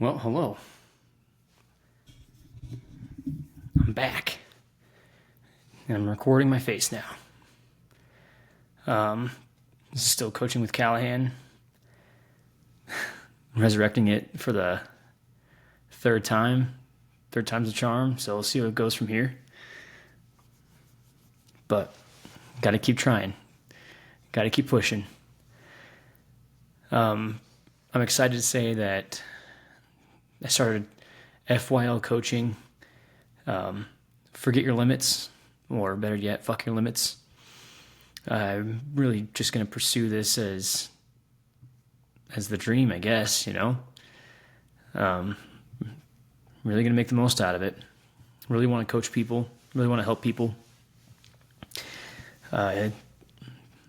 Well, hello. I'm back. And I'm recording my face now. This is still coaching with Callihan. Resurrecting it for the third time. Third time's a charm, so we'll see how it goes from here. But gotta keep trying. Gotta keep pushing. I'm excited to say that I started FYL coaching. Forget your limits, or better yet, fuck your limits. I'm really just going to pursue this as the dream, I guess, Really going to make the most out of it. Really want to coach people. Really want to help people.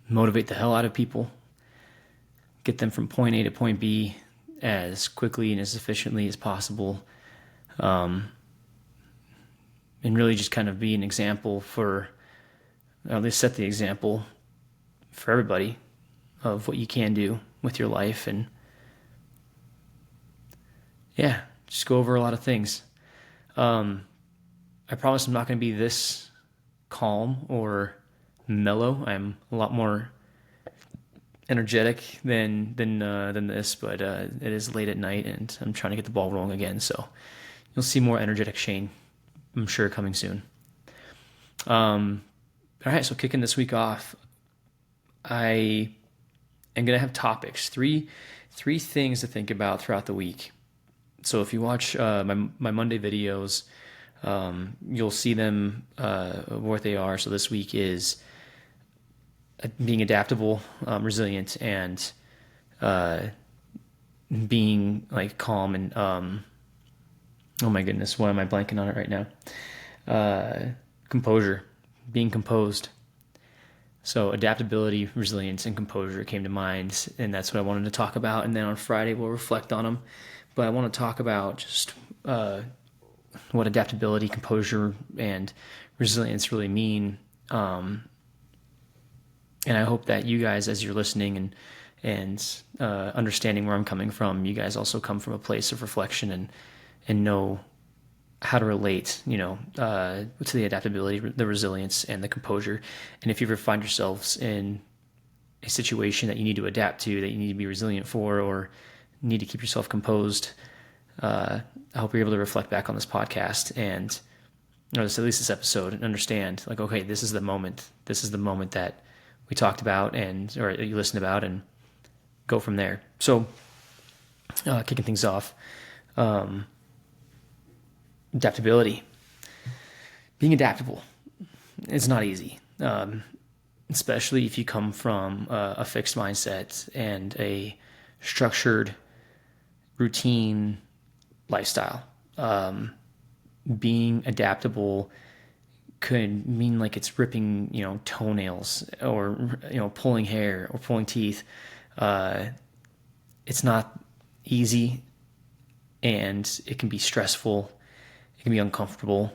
Motivate the hell out of people. Get them from point A to point B as quickly and as efficiently as possible. And really just kind of be an example for, at least set the example for everybody of what you can do with your life. And yeah, just go over a lot of things. I promise I'm not going to be this calm or mellow. I'm a lot more energetic than this, but it is late at night and I'm trying to get the ball rolling again. So you'll see more energetic Shane, I'm sure, coming soon. All right, so kicking this week off, I am going to have topics, three things to think about throughout the week. So if you watch my Monday videos, you'll see them what they are. So this week is being adaptable, resilient, and being like calm and oh my goodness, why am I blanking on it right now? Composure, being composed. So adaptability, resilience, and composure came to mind, and that's what I wanted to talk about. And then on Friday, we'll reflect on them. But I want to talk about just what adaptability, composure, and resilience really mean. And I hope that you guys, as you're listening and understanding where I'm coming from, you guys also come from a place of reflection and know how to relate, to the adaptability, the resilience, and the composure. And if you ever find yourselves in a situation that you need to adapt to, that you need to be resilient for, or need to keep yourself composed, I hope you're able to reflect back on this podcast and, at least this episode, and understand, like, okay, this is the moment. This is the moment that we talked about or you listened about, and go from there. So, kicking things off. Adaptability. Being adaptable is not easy, especially if you come from a fixed mindset and a structured, routine lifestyle. Being adaptable could mean like it's ripping, toenails or, pulling hair or pulling teeth. It's not easy, and it can be stressful. It can be uncomfortable,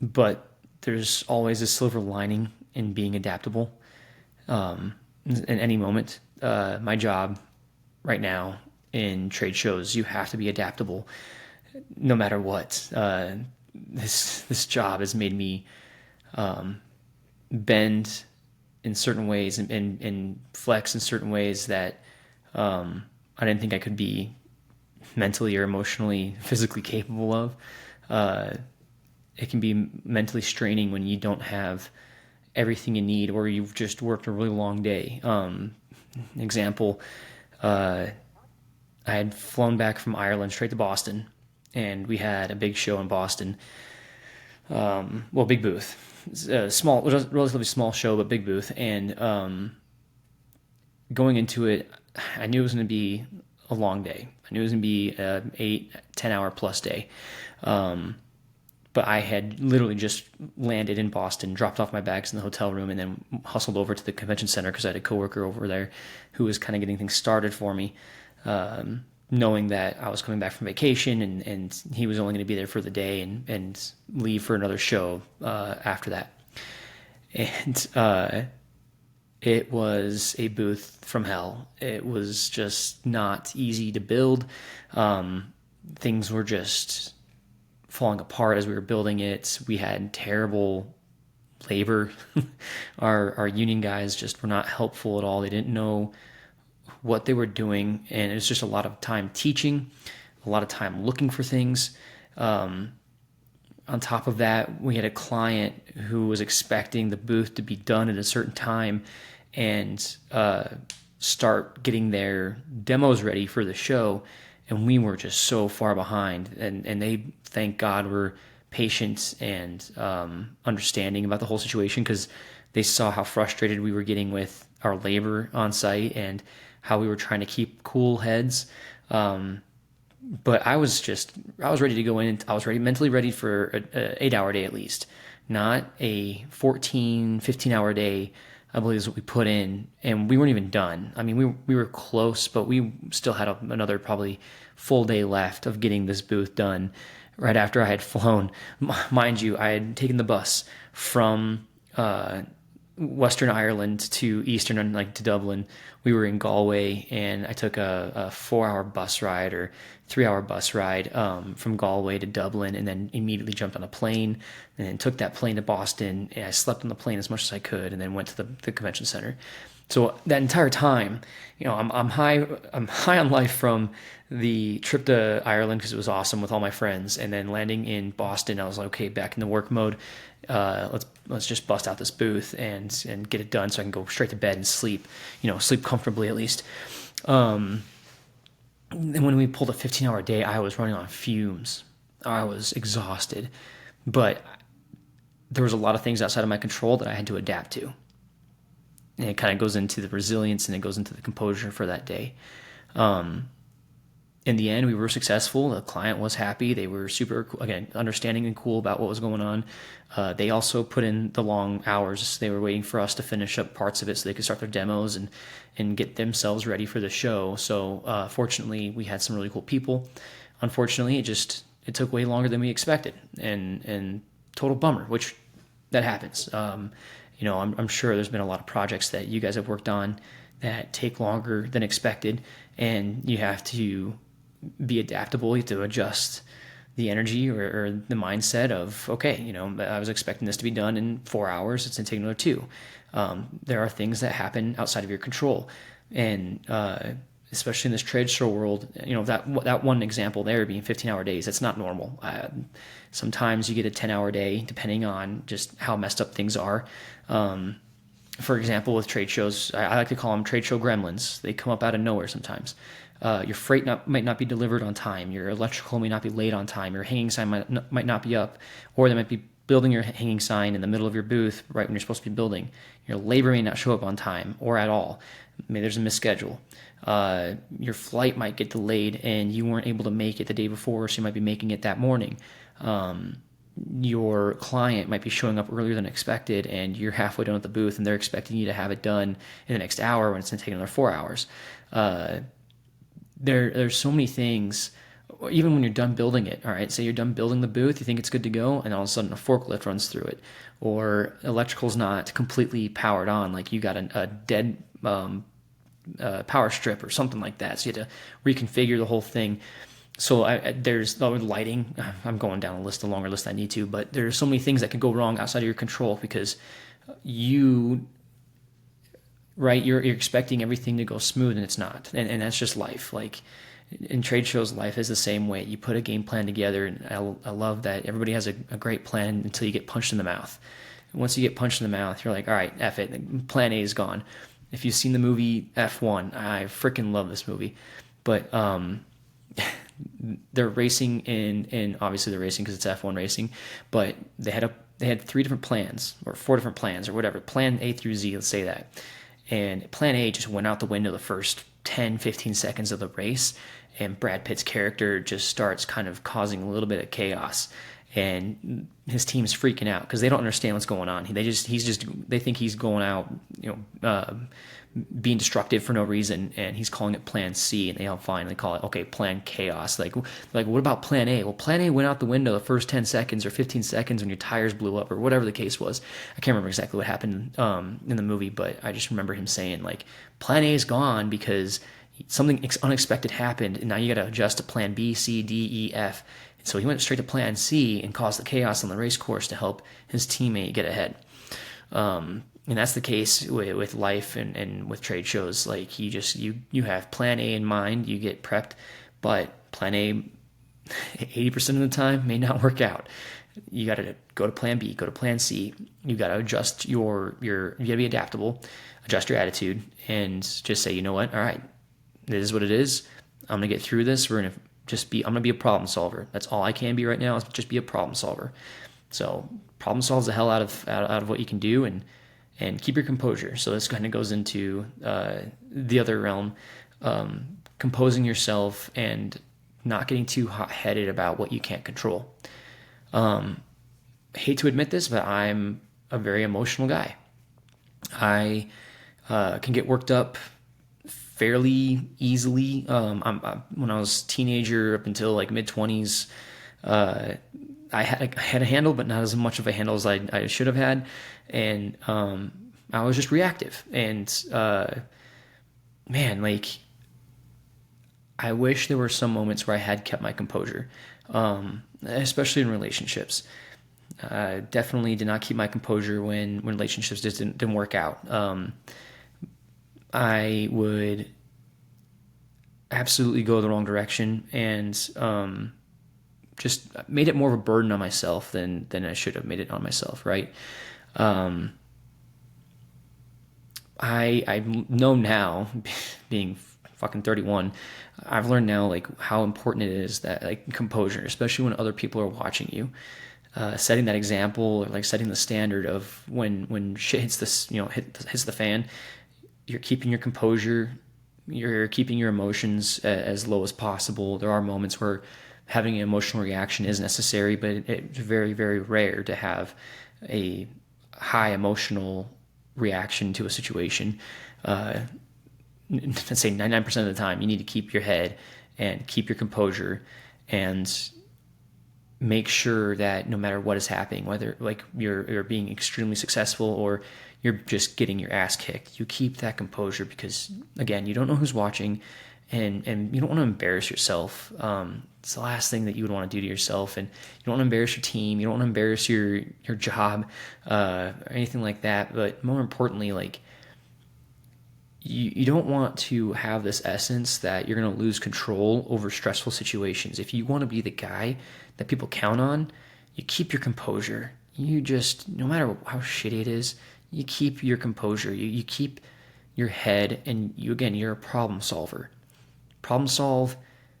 but there's always a silver lining in being adaptable. In any moment, my job right now in trade shows, you have to be adaptable no matter what. This job has made me bend in certain ways and flex in certain ways that I didn't think I could be mentally or emotionally, physically capable of. It can be mentally straining when you don't have everything you need, or you've just worked a really long day. Example, I had flown back from Ireland straight to Boston, and we had a big show in Boston. Big booth. Small, relatively small show, but big booth. And going into it, I knew it was going to be a long day. I knew it was going to be an 8-10 hour plus day. But I had literally just landed in Boston, dropped off my bags in the hotel room, and then hustled over to the convention center because I had a coworker over there who was kind of getting things started for me, knowing that I was coming back from vacation and he was only going to be there for the day and leave for another show after that. And It was a booth from hell. It was just not easy to build. Things were just falling apart as we were building it. We had terrible labor. Our union guys just were not helpful at all. They didn't know what they were doing, and it was just a lot of time teaching, a lot of time looking for things. On top of that, we had a client who was expecting the booth to be done at a certain time and start getting their demos ready for the show. And we were just so far behind. And they, thank God, were patient and understanding about the whole situation, because they saw how frustrated we were getting with our labor on site and how we were trying to keep cool heads. But I was ready to go in. I was mentally ready for an 8-hour day at least, not a 14, 15-hour day, I believe is what we put in. And we weren't even done. I mean, we were close, but we still had another probably full day left of getting this booth done right after I had flown. Mind you, I had taken the bus from Western Ireland to Eastern, like to Dublin. We were in Galway, and I took a 4-hour bus ride or 3-hour bus ride from Galway to Dublin, and then immediately jumped on a plane, and then took that plane to Boston. And I slept on the plane as much as I could, and then went to the convention center. So that entire time, I'm high on life from the trip to Ireland, because it was awesome with all my friends, and then landing in Boston, I was like, okay, back in the work mode. Let's just bust out this booth and get it done, so I can go straight to bed and sleep comfortably at least. And when we pulled a 15-hour day, I was running on fumes. I was exhausted, but there was a lot of things outside of my control that I had to adapt to. And it kind of goes into the resilience, and it goes into the composure for that day. In the end, we were successful. The client was happy. They were super, again, understanding and cool about what was going on. They also put in the long hours. They were waiting for us to finish up parts of it so they could start their demos and get themselves ready for the show. So fortunately, we had some really cool people. Unfortunately, it took way longer than we expected, and total bummer, which that happens. I'm sure there's been a lot of projects that you guys have worked on that take longer than expected, and you have to be adaptable. You have to adjust the energy or the mindset of, okay, I was expecting this to be done in 4 hours. It's going to take another 2. There are things that happen outside of your control. And especially in this trade show world, that one example there being 15-hour days, that's not normal. Sometimes you get a 10-hour day, depending on just how messed up things are. For example, with trade shows, I like to call them trade show gremlins. They come up out of nowhere sometimes. Your freight might not be delivered on time. Your electrical may not be laid on time. Your hanging sign might not be up. Or they might be building your hanging sign in the middle of your booth right when you're supposed to be building. Your labor may not show up on time or at all. Maybe there's a misschedule. Your flight might get delayed and you weren't able to make it the day before, so you might be making it that morning. Your client might be showing up earlier than expected, and you're halfway done at the booth, and they're expecting you to have it done in the next hour when it's going to take another 4 hours. There's so many things. Even when you're done building it, all right, say you're done building the booth, you think it's good to go, and all of a sudden a forklift runs through it, or electrical's not completely powered on, like you got a dead power strip or something like that, so you have to reconfigure the whole thing. So there's the lighting. I'm going down a longer list than I need to, but there's so many things that could go wrong outside of your control, because you're expecting everything to go smooth, and it's not. And that's just life. Like in trade shows, life is the same way. You put a game plan together, and I love that everybody has a great plan until you get punched in the mouth. And once you get punched in the mouth, you're like, all right, F it. Plan A is gone. If you've seen the movie F1, I freaking love this movie. But they're racing and obviously they're racing because it's F1 racing, but they had 3 different plans or 4 different plans or whatever, plan A through Z, let's say that. And plan A just went out the window the first 10, 15 seconds of the race, and Brad Pitt's character just starts kind of causing a little bit of chaos. and his team's freaking out because they don't understand what's going on. They think he's going out, being destructive for no reason, and he's calling it Plan C, and they all finally call it, okay, Plan Chaos. Like what about Plan A? Well, Plan A went out the window the first 10 seconds or 15 seconds when your tires blew up or whatever the case was. I can't remember exactly what happened in the movie, but I just remember him saying, like, Plan A is gone because something unexpected happened, and now you got to adjust to Plan B, C, D, E, F. So he went straight to Plan C and caused the chaos on the race course to help his teammate get ahead. And that's the case with life and with trade shows. Like, you have Plan A in mind, you get prepped, but Plan A 80% of the time may not work out. You got to go to Plan B, go to Plan C. You got to adjust you got to be adaptable, adjust your attitude, and just say, you know what, all right, this is what it is. I'm gonna get through this. I'm gonna be a problem solver. That's all I can be right now, is just be a problem solver. So problem solve the hell out of what you can do, and keep your composure. So this kind of goes into the other realm, composing yourself and not getting too hot-headed about what you can't control. Hate to admit this, but I'm a very emotional guy. I can get worked up fairly easily. When I was a teenager up until like mid-20s, I had a handle, but not as much of a handle as I should have had. And I was just reactive. And man, like, I wish there were some moments where I had kept my composure, especially in relationships. Definitely did not keep my composure when relationships just didn't work out. I would absolutely go the wrong direction, and just made it more of a burden on myself than I should have made it on myself, right? I know now, being fucking 31, I've learned now, like, how important it is that, like, composure, especially when other people are watching you. Setting that example, or like setting the standard of when shit hits hits the fan, you're keeping your composure, you're keeping your emotions as low as possible. There are moments where having an emotional reaction is necessary, but it's very, very rare to have a high emotional reaction to a situation. Let's say 99% of the time, you need to keep your head and keep your composure, and make sure that no matter what is happening, whether like you're being extremely successful or you're just getting your ass kicked, you keep that composure, because again, you don't know who's watching, and you don't want to embarrass yourself. It's the last thing that you would want to do to yourself, and you don't want to embarrass your team, you don't want to embarrass your job, or anything like that. But more importantly, like, you don't want to have this essence that you're going to lose control over stressful situations. If you want to be the guy that people count on, you keep your composure. You just, no matter how shitty it is, you keep your composure. You keep your head, and you're a problem solver. Problem solve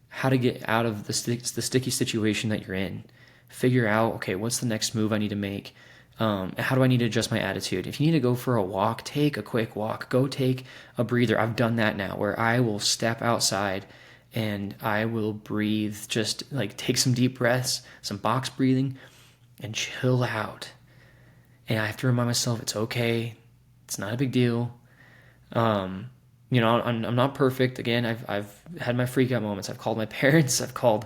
how to get out of the sticky situation that you're in. Figure out, okay, what's the next move I need to make? How do I need to adjust my attitude? If you need to go for a walk, take a quick walk. Go take a breather. I've done that now, where I will step outside and I will breathe, just like take some deep breaths, some box breathing, and chill out. And I have to remind myself it's okay. It's not a big deal. I'm not perfect. Again, I've had my freak out moments. I've called my parents. I've called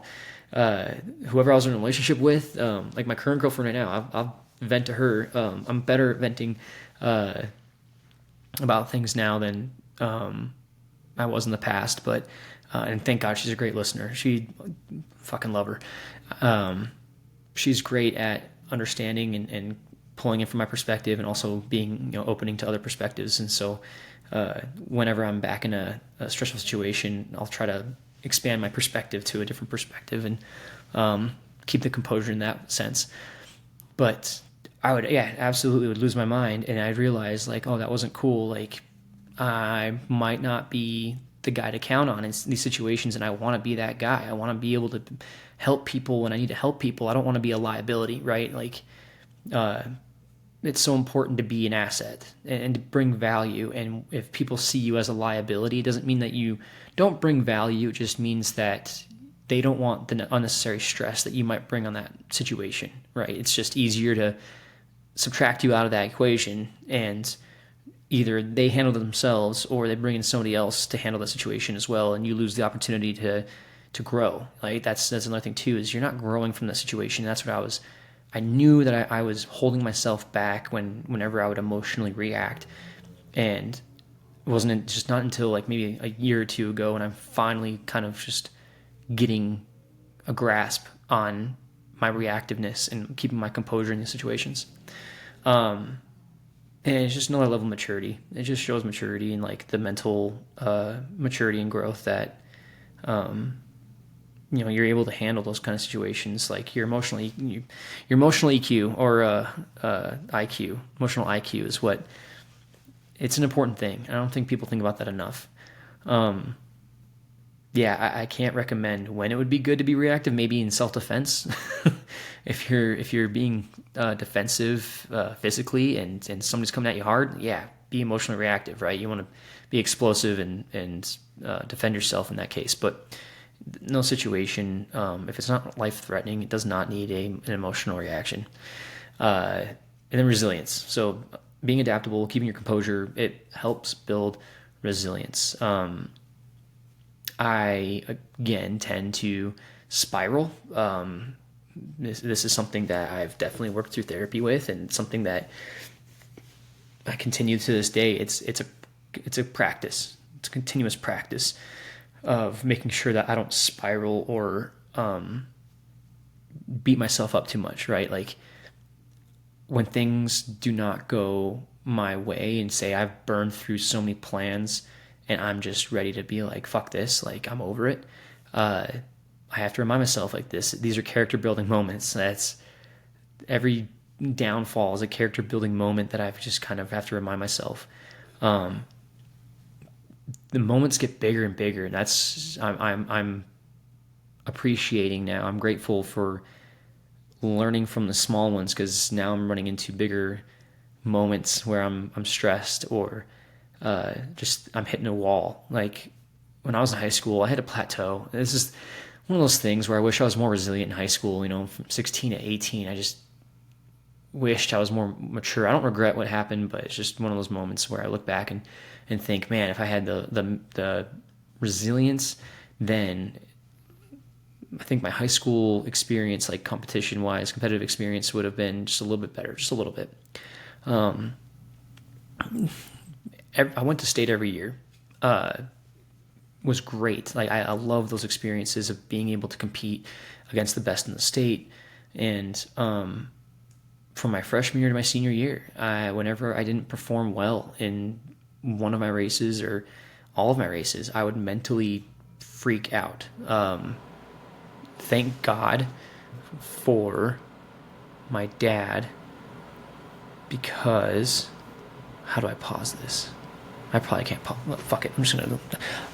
whoever I was in a relationship with, like my current girlfriend right now. I'll vent to her. I'm better at venting about things now than I was in the past. But and thank God she's a great listener. She fucking love her. She's great at understanding and pulling in from my perspective, and also being opening to other perspectives. And so whenever I'm back in a stressful situation, I'll try to expand my perspective to a different perspective, and keep the composure in that sense. But I would, absolutely would lose my mind, and I'd realize, like, oh, that wasn't cool. Like, I might not be the guy to count on in these situations, and I want to be that guy. I want to be able to help people when I need to help people. I don't want to be a liability, right? Like, it's so important to be an asset and to bring value. And if people see you as a liability, it doesn't mean that you don't bring value. It just means that they don't want the unnecessary stress that you might bring on that situation, right? It's just easier to subtract you out of that equation, and either they handle it themselves or they bring in somebody else to handle the situation as well, and you lose the opportunity to grow. Like that's another thing too, is you're not growing from that situation. That's what I knew that I was holding myself back whenever I would emotionally react, and it wasn't just not until like maybe a year or two ago when I'm finally kind of just getting a grasp on my reactiveness and keeping my composure in these situations. And it's just another level of maturity. It just shows maturity and like the mental maturity and growth that you're able to handle those kind of situations. Like your emotional EQ or IQ. Emotional IQ is what. It's an important thing. I don't think people think about that enough. I can't recommend when it would be good to be reactive. Maybe in self-defense, if you're being defensive physically and somebody's coming at you hard, be emotionally reactive, right? You want to be explosive and defend yourself in that case. But no situation, if it's not life-threatening, it does not need an emotional reaction. And then resilience. So being adaptable, keeping your composure, it helps build resilience. I, again, tend to spiral. This is something that I've definitely worked through therapy with, and something that I continue to this day. It's a practice. It's a continuous practice of making sure that I don't spiral or beat myself up too much, right? Like when things do not go my way, and say I've burned through so many plans and I'm just ready to be like, fuck this, like I'm over it. I have to remind myself like these are character building moments. That's every downfall is a character building moment that I've just kind of have to remind myself. The moments get bigger and bigger, and that's I'm appreciating now. I'm grateful for learning from the small ones, because now I'm running into bigger moments where I'm stressed or just I'm hitting a wall. Like when I was in high school, I hit a plateau. This is one of those things where I wish I was more resilient in high school. From 16 to 18, I just wished I was more mature. I don't regret what happened, but it's just one of those moments where I look back and think, man, if I had the resilience then, I think my high school experience, like competition-wise, competitive experience, would have been just a little bit better, just a little bit. I went to state every year. Was great. Like I love those experiences of being able to compete against the best in the state. And from my freshman year to my senior year, whenever I didn't perform well in one of my races or all of my races, I would mentally freak out. Thank God for my dad, because how do I pause this? I probably can't pause. Well, fuck it. I'm gonna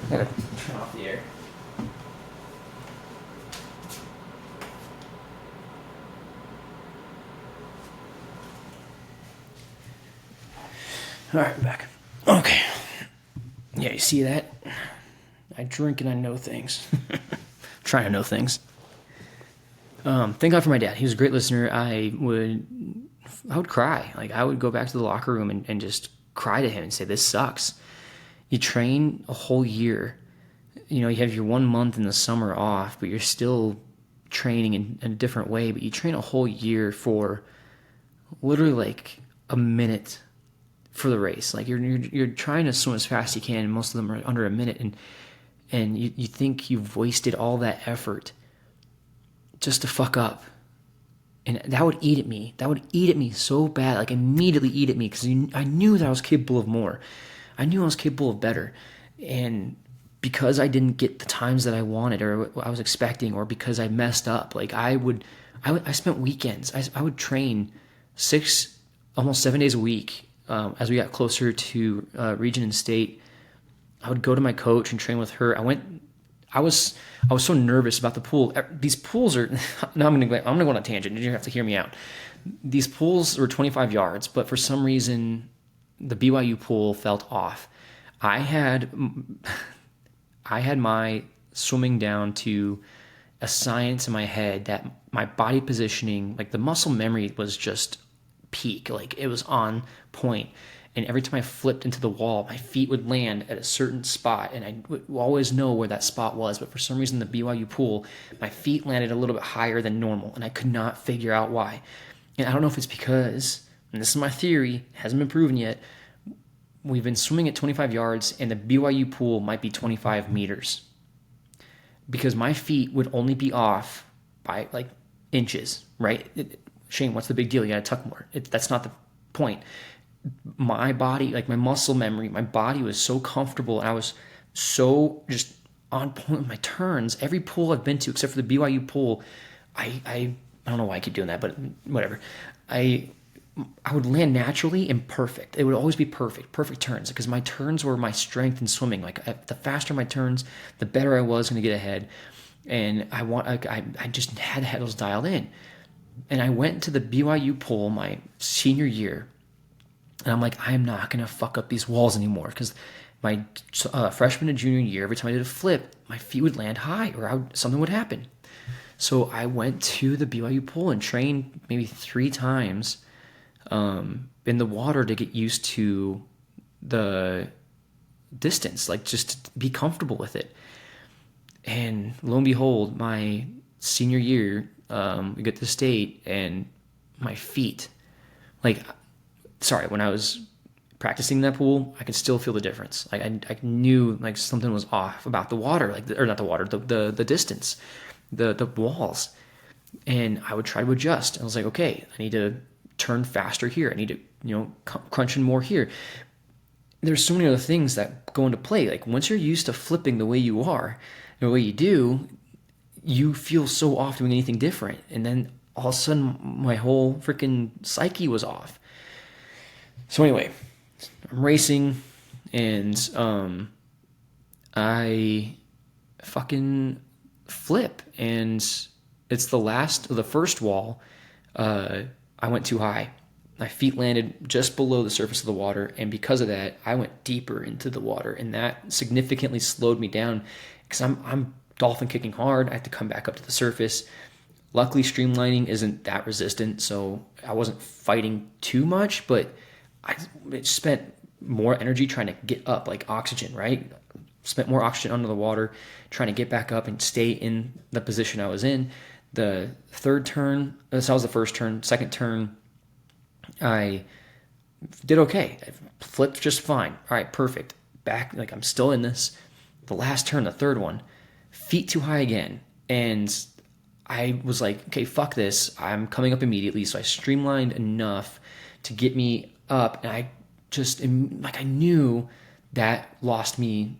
turn off the air. All right, I'm back. Okay. Yeah, you see that? I drink and I know things. Trying to know things. Thank God for my dad. He was a great listener. I would cry. Like I would go back to the locker room and just cry to him and say, this sucks. You train a whole year. You have your 1 month in the summer off, but you're still training in a different way. But you train a whole year for literally like a minute for the race. Like you're trying to swim as fast as you can, and most of them are under a minute, and you think you've wasted all that effort just to fuck up. And that would eat at me. That would eat at me so bad, like immediately eat at me, because I knew that I was capable of more. I knew I was capable of better. And because I didn't get the times that I wanted or what I was expecting, or because I messed up, like I spent weekends. I would train almost 7 days a week. As we got closer to region and state, I would go to my coach and train with her. I was so nervous about the pool. These pools are now I'm gonna go on a tangent. You have to hear me out. These pools were 25 yards, but for some reason the BYU pool felt off. I had my swimming down to a science in my head that my body positioning, like the muscle memory was just peak. Like it was on point. And every time I flipped into the wall, my feet would land at a certain spot, and I would always know where that spot was. But for some reason, the BYU pool, my feet landed a little bit higher than normal, and I could not figure out why. And I don't know if it's because, and this is my theory, hasn't been proven yet, we've been swimming at 25 yards, and the BYU pool might be 25 meters. Because my feet would only be off by like inches, right? Shane, what's the big deal? You gotta tuck more. That's not the point. My body, like my muscle memory, my body was so comfortable, and I was so just on point with my turns. Every pool I've been to, except for the BYU pool, I don't know why I keep doing that, but whatever. I would land naturally and perfect. It would always be perfect turns, because my turns were my strength in swimming. Like the faster my turns, the better I was going to get ahead. And I just had those dialed in. And I went to the BYU pool my senior year, and I'm like, I'm not going to fuck up these walls anymore, because my freshman and junior year, every time I did a flip, my feet would land high, or something would happen. So I went to the BYU pool and trained maybe 3 times in the water to get used to the distance, like just to be comfortable with it. And lo and behold, my senior year, we get to state, and my feet, like, sorry, when I was practicing that pool, I could still feel the difference. Like I knew like something was off about the water, like or not the water, the distance, the walls. And I would try to adjust. I was like, okay, I need to turn faster here. I need to, crunch in more here. There's so many other things that go into play. Like once you're used to flipping the way you are, the way you do, you feel so off doing anything different. And then all of a sudden, my whole freaking psyche was off. So anyway, I'm racing, and I fucking flip, and it's the first wall. I went too high. My feet landed just below the surface of the water, and because of that, I went deeper into the water, and that significantly slowed me down, because I'm dolphin kicking hard. I have to come back up to the surface. Luckily, streamlining isn't that resistant, so I wasn't fighting too much, but I spent more energy trying to get up, like oxygen, right? Spent more oxygen under the water, trying to get back up and stay in the position I was in. The third turn, so that was the first turn. Second turn, I did okay. I flipped just fine. All right, perfect. Back, like I'm still in this. The last turn, the third one, feet too high again. And I was like, okay, fuck this. I'm coming up immediately. So I streamlined enough to get me up. And I just, like, I knew that lost me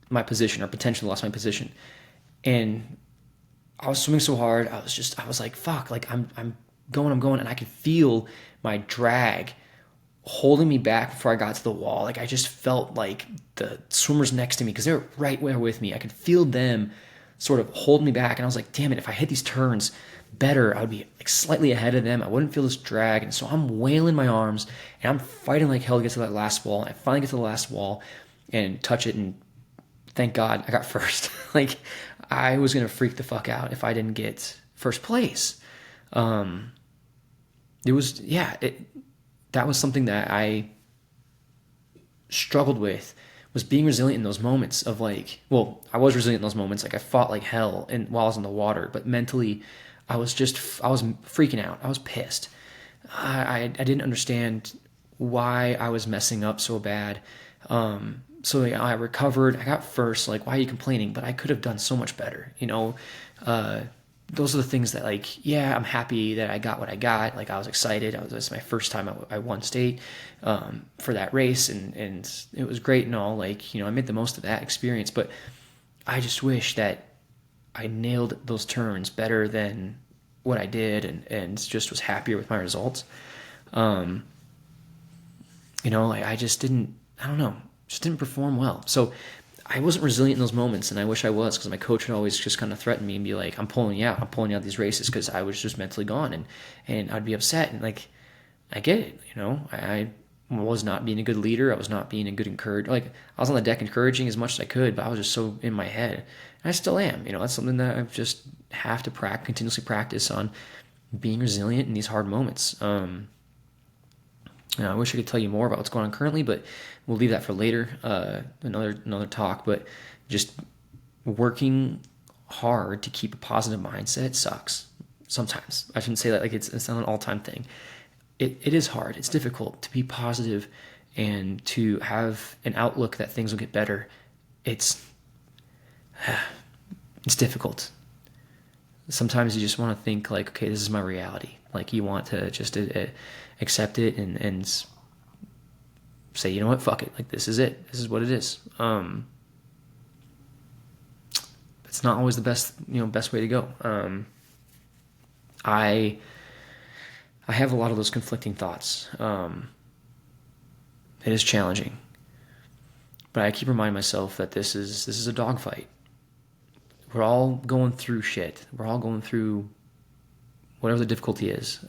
my position, or potentially lost my position. And I was swimming so hard. I was like, fuck, like I'm going. And I could feel my drag holding me back before I got to the wall. Like I just felt like the swimmers next to me, because they were right there with me, I could feel them sort of hold me back. And I was like, damn it, if I hit these turns better, I would be like slightly ahead of them. I wouldn't feel this drag. And so I'm wailing my arms, and I'm fighting like hell to get to that last wall. And I finally get to the last wall and touch it, and thank God I got first. Like I was gonna freak the fuck out if I didn't get first place. That was something that I struggled with, was being resilient in those moments of like, well, I was resilient in those moments. Like I fought like hell while I was in the water, but mentally I was freaking out. I was pissed. I didn't understand why I was messing up so bad. So I recovered. I got first. Like, why are you complaining? But I could have done so much better. Those are the things that, like, yeah, I'm happy that I got what I got. Like, I was excited. It was my first time I won state for that race, and it was great and all. Like, I made the most of that experience. But I just wish that I nailed those turns better than what I did, and just was happier with my results. Like I just didn't. I don't know. Just didn't perform well. So I wasn't resilient in those moments, and I wish I was, because my coach would always just kind of threaten me and be like, I'm pulling you out these races, because I was just mentally gone, and I'd be upset. And like, I get it, I was not being a good leader. I was not being a good encourager. Like, I was on the deck encouraging as much as I could, but I was just so in my head. And I still am. That's something that I just have to continuously practice on, being resilient in these hard moments. I wish I could tell you more about what's going on currently, but we'll leave that for later. Another talk. But just working hard to keep a positive mindset sucks sometimes. I shouldn't say that like it's not an all-time thing. It is hard. It's difficult to be positive and to have an outlook that things will get better. It's difficult. Sometimes you just want to think like, okay, this is my reality. Like, you want to just accept it and say, you know what, fuck it. Like, this is it. This is what it is. It's not always the best way to go. I have a lot of those conflicting thoughts. It is challenging, but I keep reminding myself that this is a dogfight. We're all going through shit. We're all going through whatever the difficulty is.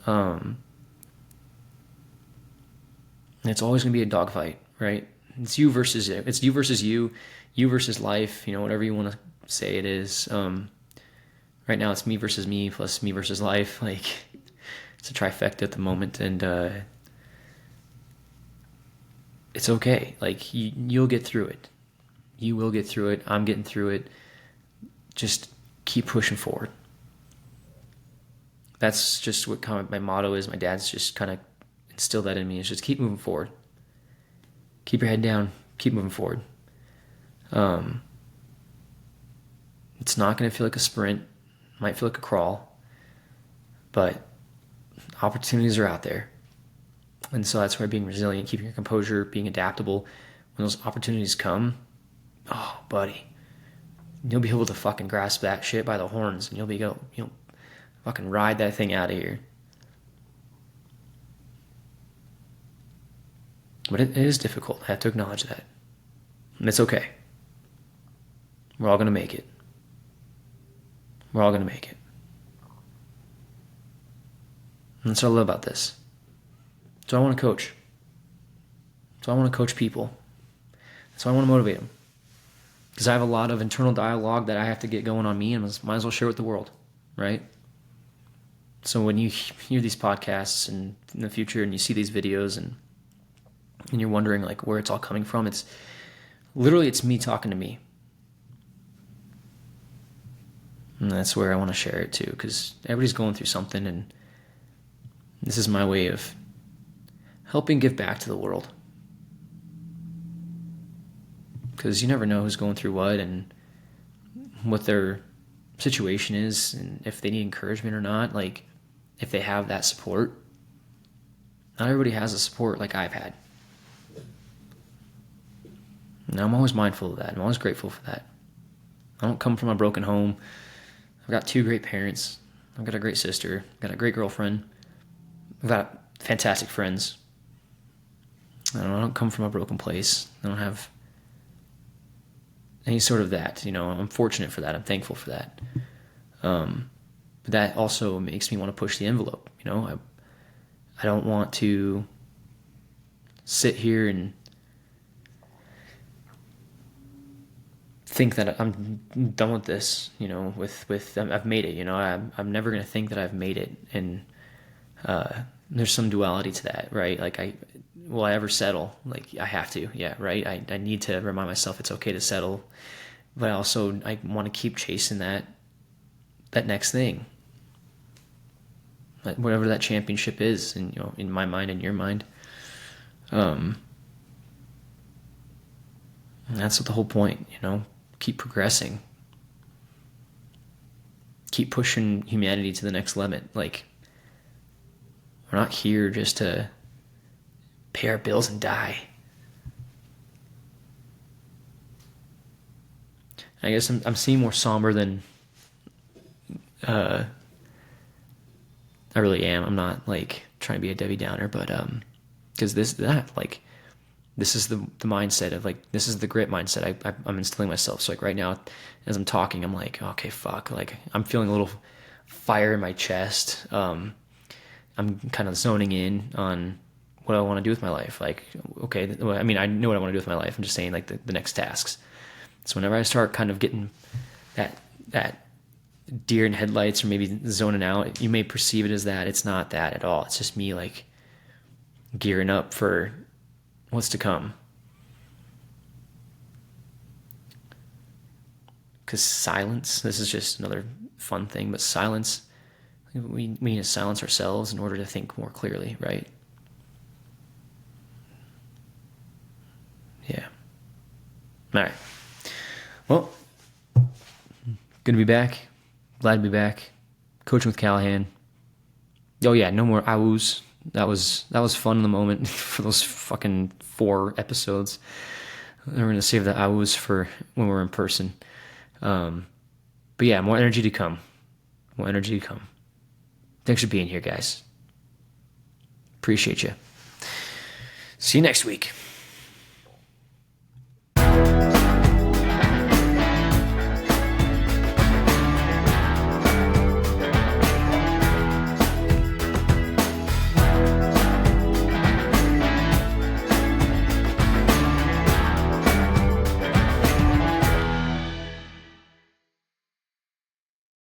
It's always going to be a dogfight, right? It's you versus you, you versus life. Whatever you want to say it is. Right now, it's me versus me plus me versus life. Like, it's a trifecta at the moment, and it's okay. Like, you'll get through it. You will get through it. I'm getting through it. Just keep pushing forward. That's just what kind of my motto is. My dad's just kind of instilled that in me. Is just keep moving forward. Keep your head down. Keep moving forward. It's not going to feel like a sprint. It might feel like a crawl. But opportunities are out there. And so that's where being resilient, keeping your composure, being adaptable, when those opportunities come, oh, buddy, you'll be able to fucking grasp that shit by the horns, and you'll fucking ride that thing out of here. But it is difficult. I have to acknowledge that. And it's okay. We're all going to make it. We're all going to make it. And that's what I love about this. So I want to coach. So I want to coach people. So I want to motivate them. Because I have a lot of internal dialogue that I have to get going on me, and might as well share with the world, right? So when you hear these podcasts and in the future, and you see these videos, and you're wondering like where it's all coming from, it's me talking to me. And that's where I want to share it too, because everybody's going through something, and this is my way of helping give back to the world. Because you never know who's going through what and what their situation is, and if they need encouragement or not. Like, if they have that support. Not everybody has the support like I've had. And I'm always mindful of that. I'm always grateful for that. I don't come from a broken home. I've got 2 great parents. I've got a great sister. I've got a great girlfriend. I've got fantastic friends. I don't come from a broken place. I don't have any sort of that. I'm fortunate for that. I'm thankful for that. But that also makes me want to push the envelope. I don't want to sit here and think that I'm done with this. I've made it. I'm never going to think that I've made it. And there's some duality to that, right? Like, will I ever settle? Like, I have to, yeah, right? I need to remind myself it's okay to settle, but I want to keep chasing that next thing, whatever that championship is, and in my mind and your mind. And that's the whole point, keep progressing, keep pushing humanity to the next limit. Like, we're not here just to pay our bills and die. I guess I'm seeing more somber than I really am. I'm not like trying to be a Debbie Downer, but because this is the mindset of like, this is the grit mindset I'm instilling myself. So like right now, as I'm talking, I'm like, okay, fuck. Like, I'm feeling a little fire in my chest. I'm kind of zoning in on what I want to do with my life. Like, okay, I mean, I know what I want to do with my life. I'm just saying like the next tasks. So whenever I start kind of getting that deer in headlights or maybe zoning out, you may perceive it as that. It's not that at all. It's just me like gearing up for what's to come. Because silence, this is just another fun thing, but silence, we need to silence ourselves in order to think more clearly, right? Yeah. All right. Well, good to be back. Glad to be back. Coaching with Callihan. Oh yeah, no more awus. That was fun in the moment for those fucking 4 episodes. We're gonna save the awus for when we're in person. But yeah, more energy to come. More energy to come. Thanks for being here, guys. Appreciate you. See you next week.